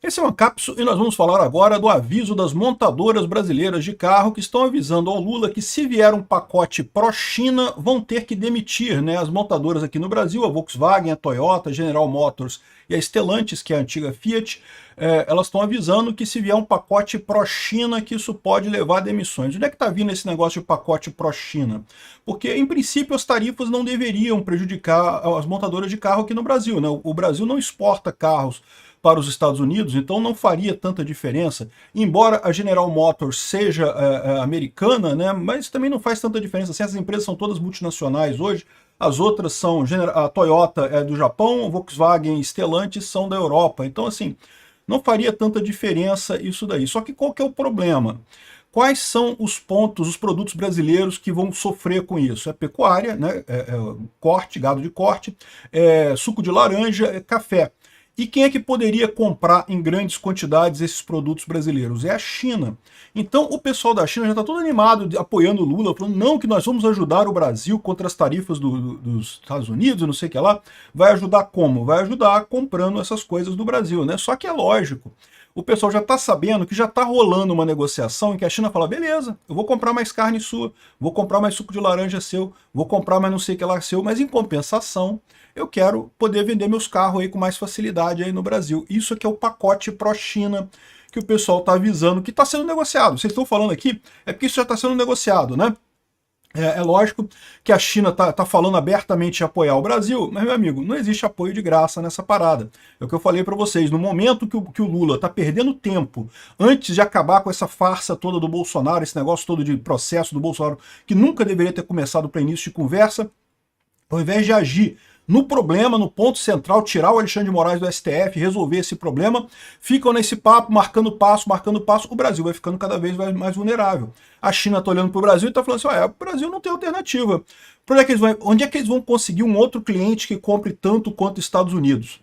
Esse é uma cápsula e nós vamos falar agora do aviso das montadoras brasileiras de carro que estão avisando ao Lula que se vier um pacote pró-China vão ter que demitir, né? As montadoras aqui no Brasil, a Volkswagen, a Toyota, a General Motors e a Stellantis, que é a antiga Fiat, elas estão avisando que se vier um pacote pró-China que isso pode levar a demissões. Onde é que está vindo esse negócio de pacote pró-China? Porque, em princípio, as tarifas não deveriam prejudicar as montadoras de carro aqui no Brasil, né? O Brasil não exporta carros para os Estados Unidos, então não faria tanta diferença. Embora a General Motors seja americana, né, mas também não faz tanta diferença. Assim, essas empresas são todas multinacionais hoje, as outras são, a Toyota é do Japão, Volkswagen e Stellantis são da Europa. Então, assim, não faria tanta diferença isso daí. Só que qual que é o problema? Quais são os pontos, os produtos brasileiros que vão sofrer com isso? É pecuária, né, corte, gado de corte, suco de laranja, café. E quem é que poderia comprar em grandes quantidades esses produtos brasileiros? É a China. Então o pessoal da China já está todo animado, apoiando o Lula, falando não, que nós vamos ajudar o Brasil contra as tarifas dos Estados Unidos, não sei o que lá. Vai ajudar como? Vai ajudar comprando essas coisas do Brasil, né? Só que é lógico. O pessoal já está sabendo que já está rolando uma negociação em que a China fala, beleza, eu vou comprar mais carne sua, vou comprar mais suco de laranja seu, vou comprar mais não sei o que lá seu, mas em compensação eu quero poder vender meus carros aí com mais facilidade aí no Brasil. Isso aqui é o pacote pró-China que o pessoal está avisando que está sendo negociado. Vocês estão falando aqui, é porque isso já está sendo negociado, né? É lógico que a China tá falando abertamente em apoiar o Brasil, mas, meu amigo, não existe apoio de graça nessa parada. É o que eu falei para vocês, no momento que o Lula está perdendo tempo, antes de acabar com essa farsa toda do Bolsonaro, esse negócio todo de processo do Bolsonaro, que nunca deveria ter começado para início de conversa, ao invés de agir no problema, no ponto central, tirar o Alexandre de Moraes do STF, resolver esse problema, ficam nesse papo, marcando passo, o Brasil vai ficando cada vez mais vulnerável. A China está olhando para o Brasil e está falando assim, o Brasil não tem alternativa. Onde é que eles vão conseguir um outro cliente que compre tanto quanto os Estados Unidos?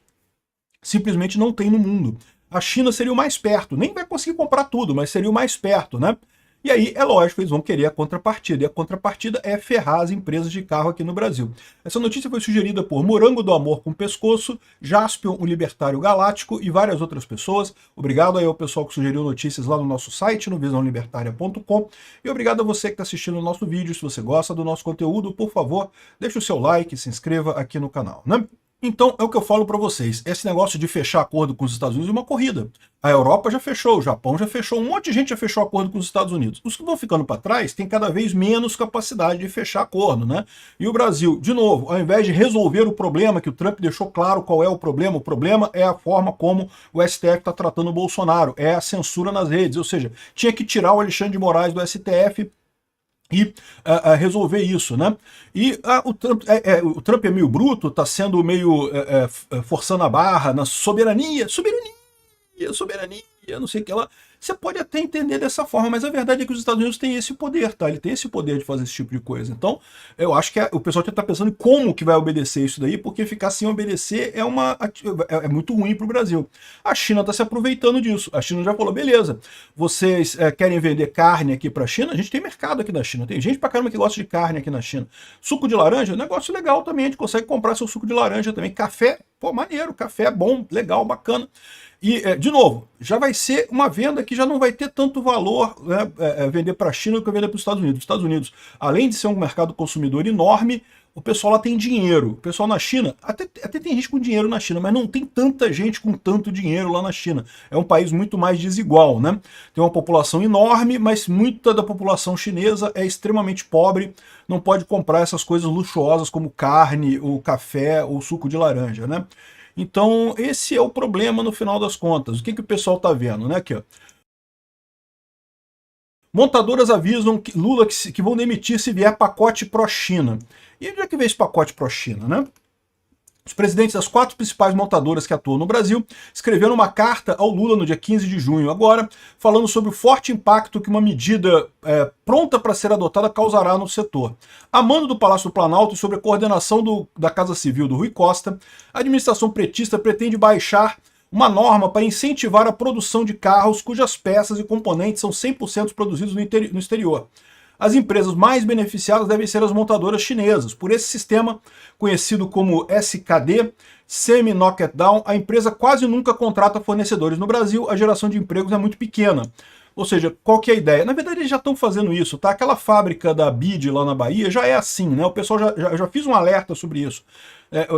Simplesmente não tem no mundo. A China seria o mais perto, nem vai conseguir comprar tudo, mas seria o mais perto, né? E aí, é lógico, eles vão querer a contrapartida. E a contrapartida é ferrar as empresas de carro aqui no Brasil. Essa notícia foi sugerida por Morango do Amor com Pescoço, Jaspion, o Libertário Galáctico e várias outras pessoas. Obrigado aí ao pessoal que sugeriu notícias lá no nosso site, no visãolibertaria.com. E obrigado a você que está assistindo o nosso vídeo. Se você gosta do nosso conteúdo, por favor, deixe o seu like, se inscreva aqui no canal, né? Então, é o que eu falo para vocês, esse negócio de fechar acordo com os Estados Unidos é uma corrida. A Europa já fechou, o Japão já fechou, um monte de gente já fechou acordo com os Estados Unidos. Os que vão ficando para trás têm cada vez menos capacidade de fechar acordo, né? E o Brasil, de novo, ao invés de resolver o problema, que o Trump deixou claro qual é o problema é a forma como o STF está tratando o Bolsonaro, é a censura nas redes, ou seja, tinha que tirar o Alexandre de Moraes do STF e resolver isso, né? E o Trump é meio bruto, está sendo meio forçando a barra na soberania, não sei o que lá. Você pode até entender dessa forma, mas a verdade é que os Estados Unidos têm esse poder, tá? Ele tem esse poder de fazer esse tipo de coisa. Então, eu acho que o pessoal já está pensando em como que vai obedecer isso daí, porque ficar sem obedecer é muito ruim para o Brasil. A China está se aproveitando disso. A China já falou, beleza, vocês querem vender carne aqui para a China? A gente tem mercado aqui na China, tem gente pra caramba que gosta de carne aqui na China. Suco de laranja, negócio legal também, a gente consegue comprar seu suco de laranja também. Café, pô, maneiro, café é bom, legal, bacana. E, de novo, já vai ser uma venda que já não vai ter tanto valor, né, vender para a China do que vender para os Estados Unidos. Os Estados Unidos, além de ser um mercado consumidor enorme, o pessoal lá tem dinheiro. O pessoal na China, até tem gente com dinheiro na China, mas não tem tanta gente com tanto dinheiro lá na China. É um país muito mais desigual, né? Tem uma população enorme, mas muita da população chinesa é extremamente pobre, não pode comprar essas coisas luxuosas como carne, ou café, ou suco de laranja, né? Então, esse é o problema no final das contas. O que o pessoal está vendo, né? Aqui, ó. Montadoras avisam que Lula que vão demitir se vier pacote pró-China. E onde é que vem esse pacote pró-China, né? Os presidentes das 4 principais montadoras que atuam no Brasil escreveram uma carta ao Lula no dia 15 de junho agora, falando sobre o forte impacto que uma medida pronta para ser adotada causará no setor. A mando do Palácio do Planalto e sobre a coordenação da Casa Civil do Rui Costa, a administração petista pretende baixar uma norma para incentivar a produção de carros cujas peças e componentes são 100% produzidos no exterior. As empresas mais beneficiadas devem ser as montadoras chinesas. Por esse sistema, conhecido como SKD, Semi-Knockdown, a empresa quase nunca contrata fornecedores no Brasil, a geração de empregos é muito pequena. Ou seja, qual que é a ideia? Na verdade, eles já estão fazendo isso, tá? Aquela fábrica da BID lá na Bahia já é assim, né? O pessoal já fiz um alerta sobre isso.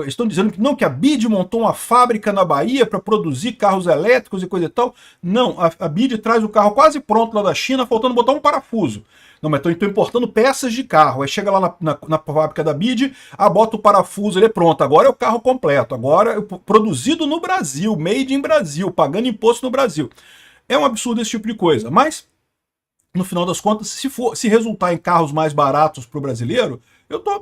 Estão dizendo que não, que a BID montou uma fábrica na Bahia para produzir carros elétricos e coisa e tal. Não, a BID traz o carro quase pronto lá da China, faltando botar um parafuso. Não, mas estão importando peças de carro. Aí chega lá na fábrica da BID, bota o parafuso, ele é pronto. Agora é o carro completo. Agora é produzido no Brasil, made in Brasil, pagando imposto no Brasil. É um absurdo esse tipo de coisa, mas no final das contas, se resultar em carros mais baratos para o brasileiro,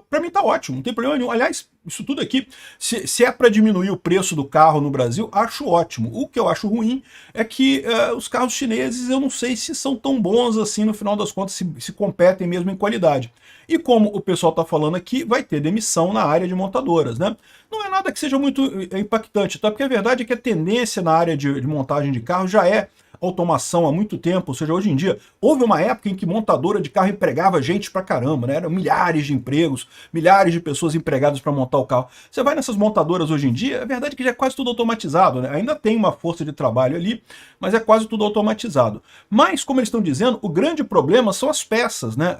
para mim tá ótimo, não tem problema nenhum. Aliás, isso tudo aqui, se é para diminuir o preço do carro no Brasil, acho ótimo. O que eu acho ruim é que os carros chineses, eu não sei se são tão bons assim no final das contas, se competem mesmo em qualidade. E como o pessoal está falando aqui, vai ter demissão na área de montadoras, né? Não é nada que seja muito impactante, tá? Porque a verdade é que a tendência na área de montagem de carro já é automação há muito tempo, ou seja, hoje em dia, houve uma época em que montadora de carro empregava gente pra caramba, né? Eram milhares de empregos, milhares de pessoas empregadas para montar o carro. Você vai nessas montadoras hoje em dia, a verdade é que já é quase tudo automatizado, né? Ainda tem uma força de trabalho ali, mas é quase tudo automatizado. Mas, como eles estão dizendo, o grande problema são as peças, né?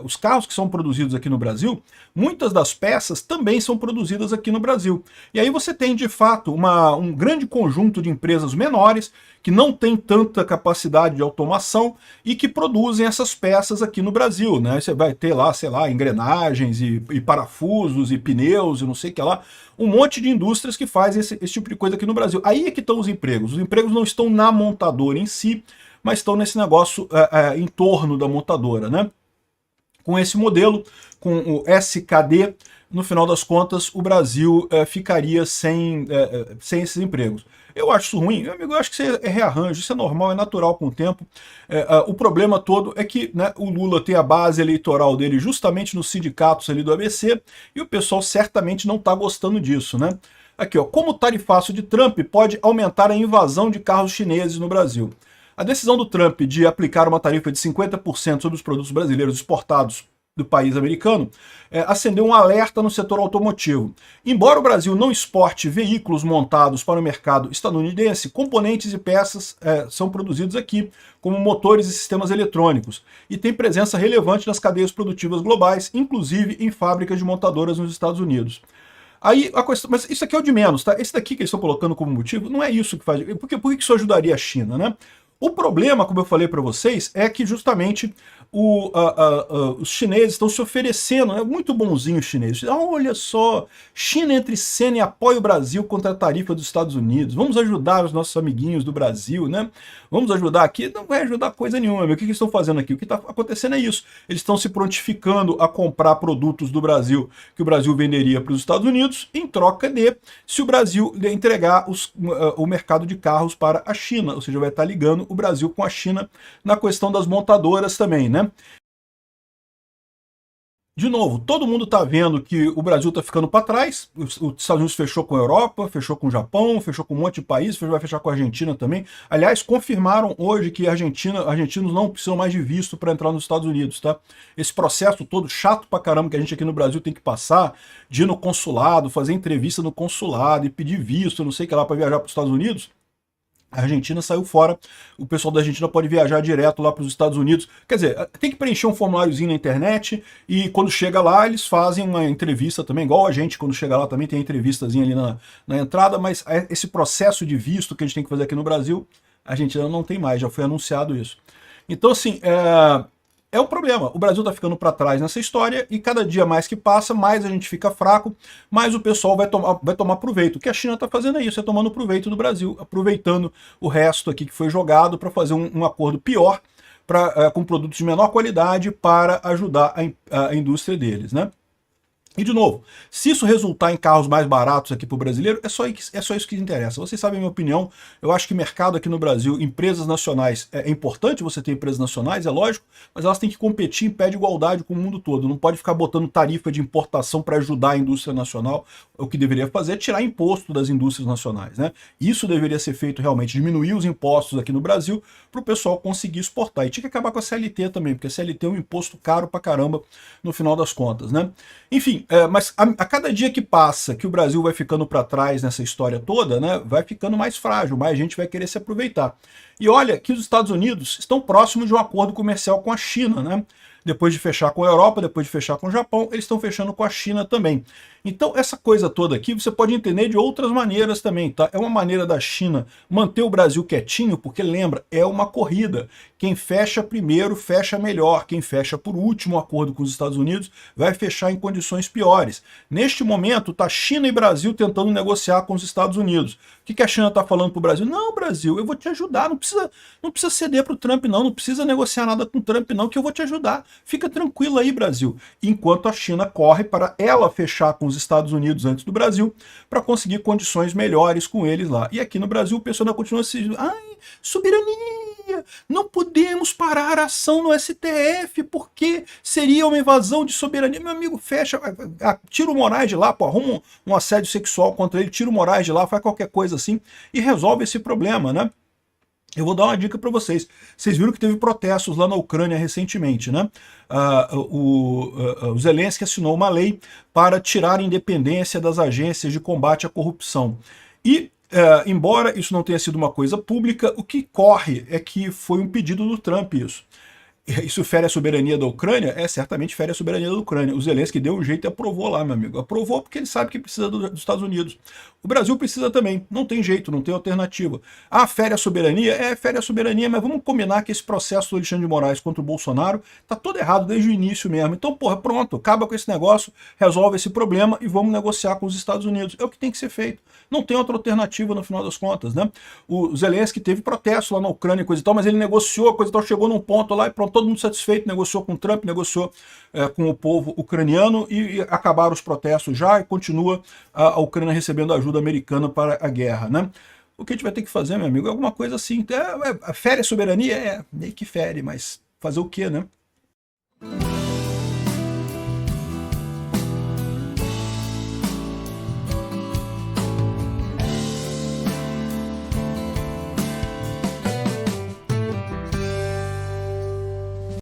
Os carros que são produzidos aqui no Brasil, muitas das peças também são produzidas aqui no Brasil. E aí você tem, de fato, um grande conjunto de empresas menores que não tem tanta capacidade de automação e que produzem essas peças aqui no Brasil, né? Você vai ter lá, sei lá, engrenagens e parafusos e pneus e não sei o que lá, um monte de indústrias que fazem esse tipo de coisa aqui no Brasil. Aí é que estão os empregos. Os empregos não estão na montadora em si, mas estão nesse negócio em torno da montadora, né? Com esse modelo, com o SKD, no final das contas, o Brasil ficaria sem esses empregos. Eu acho isso ruim, meu amigo, eu acho que isso é rearranjo, isso é normal, é natural com o tempo. O problema todo é que, né, o Lula tem a base eleitoral dele justamente nos sindicatos ali do ABC, e o pessoal certamente não está gostando disso, né? Aqui, ó, como o tarifaço de Trump pode aumentar a invasão de carros chineses no Brasil? A decisão do Trump de aplicar uma tarifa de 50% sobre os produtos brasileiros exportados do país americano, acendeu um alerta no setor automotivo. Embora o Brasil não exporte veículos montados para o mercado estadunidense, componentes e peças são produzidos aqui, como motores e sistemas eletrônicos, e tem presença relevante nas cadeias produtivas globais, inclusive em fábricas de montadoras nos Estados Unidos. Aí a questão, mas isso aqui é o de menos, tá? Esse daqui que eles estão colocando como motivo, não é isso que faz. Por que isso ajudaria a China, né? O problema, como eu falei para vocês, é que justamente os chineses estão se oferecendo, é muito bonzinho os chineses. Olha só, China entre cena e apoia o Brasil contra a tarifa dos Estados Unidos. Vamos ajudar os nossos amiguinhos do Brasil, né? Vamos ajudar aqui. Não vai ajudar coisa nenhuma, meu. O que eles estão fazendo aqui? O que está acontecendo é isso. Eles estão se prontificando a comprar produtos do Brasil que o Brasil venderia para os Estados Unidos em troca de, se o Brasil entregar o mercado de carros para a China, ou seja, vai estar ligando o Brasil com a China na questão das montadoras também, né? De novo, todo mundo está vendo que o Brasil está ficando para trás. Os Estados Unidos fechou com a Europa, fechou com o Japão, fechou com um monte de países, vai fechar com a Argentina também. Aliás, confirmaram hoje que argentinos não precisam mais de visto para entrar nos Estados Unidos, tá? Esse processo todo chato pra caramba que a gente aqui no Brasil tem que passar, de ir no consulado, fazer entrevista no consulado e pedir visto, não sei o que lá, para viajar para os Estados Unidos. A Argentina saiu fora, o pessoal da Argentina pode viajar direto lá para os Estados Unidos. Quer dizer, tem que preencher um formuláriozinho na internet e quando chega lá eles fazem uma entrevista também, igual a gente quando chega lá também tem entrevistazinha ali na entrada, mas esse processo de visto que a gente tem que fazer aqui no Brasil, a Argentina não tem mais, já foi anunciado isso. Então assim, é um problema. O Brasil está ficando para trás nessa história e cada dia mais que passa, mais a gente fica fraco, mais o pessoal vai tomar proveito. O que a China está fazendo é isso, é tomando proveito do Brasil, aproveitando o resto aqui que foi jogado para fazer um acordo pior, com produtos de menor qualidade para ajudar a indústria deles, né? E, de novo, se isso resultar em carros mais baratos aqui para o brasileiro, é só isso que interessa. Vocês sabem a minha opinião, eu acho que mercado aqui no Brasil, empresas nacionais, é importante você ter empresas nacionais, é lógico, mas elas têm que competir em pé de igualdade com o mundo todo. Não pode ficar botando tarifa de importação para ajudar a indústria nacional. O que deveria fazer é tirar imposto das indústrias nacionais, né? Isso deveria ser feito realmente, diminuir os impostos aqui no Brasil para o pessoal conseguir exportar. E tinha que acabar com a CLT também, porque a CLT é um imposto caro pra caramba no final das contas, né? Enfim, mas a cada dia que passa, que o Brasil vai ficando para trás nessa história toda, né, vai ficando mais frágil, mais gente vai querer se aproveitar. E olha que os Estados Unidos estão próximos de um acordo comercial com a China, né? Depois de fechar com a Europa, depois de fechar com o Japão, eles estão fechando com a China também. Então essa coisa toda aqui você pode entender de outras maneiras também, tá? É uma maneira da China manter o Brasil quietinho, porque lembra, é uma corrida. Quem fecha primeiro, fecha melhor. Quem fecha por último o acordo com os Estados Unidos vai fechar em condições piores. Neste momento, tá China e Brasil tentando negociar com os Estados Unidos. O que a China está falando para o Brasil? Não, Brasil, eu vou te ajudar, não precisa ceder para o Trump não precisa negociar nada com o Trump não, que eu vou te ajudar. Fica tranquilo aí, Brasil. Enquanto a China corre para ela fechar com os Estados Unidos antes do Brasil, para conseguir condições melhores com eles lá. E aqui no Brasil o pessoal ainda continua se dizendo, ai, soberania, não podemos parar a ação no STF, porque seria uma invasão de soberania. Meu amigo, fecha, tira o Moraes de lá, pô, arruma um assédio sexual contra ele, tira o Moraes de lá, faz qualquer coisa assim e resolve esse problema, né? Eu vou dar uma dica para vocês. Vocês viram que teve protestos lá na Ucrânia recentemente, né? O Zelensky assinou uma lei para tirar a independência das agências de combate à corrupção. E, embora isso não tenha sido uma coisa pública, o que corre é que foi um pedido do Trump isso. Isso fere a soberania da Ucrânia? Certamente fere a soberania da Ucrânia. O Zelensky deu um jeito e aprovou lá, meu amigo. Aprovou porque ele sabe que precisa dos Estados Unidos. O Brasil precisa também. Não tem jeito, não tem alternativa. Fere a soberania? Fere a soberania, mas vamos combinar que esse processo do Alexandre de Moraes contra o Bolsonaro tá todo errado desde o início mesmo. Então, porra, pronto, acaba com esse negócio, resolve esse problema e vamos negociar com os Estados Unidos. É o que tem que ser feito. Não tem outra alternativa no final das contas, né? O Zelensky teve protesto lá na Ucrânia e coisa e tal, mas ele negociou, coisa e tal, chegou num ponto lá e pronto, todo mundo satisfeito, negociou com o Trump, negociou com o povo ucraniano e acabaram os protestos já e continua a Ucrânia recebendo ajuda americana para a guerra, né? O que a gente vai ter que fazer, meu amigo, é alguma coisa assim. Fere a soberania? Meio que fere, mas fazer o quê, né?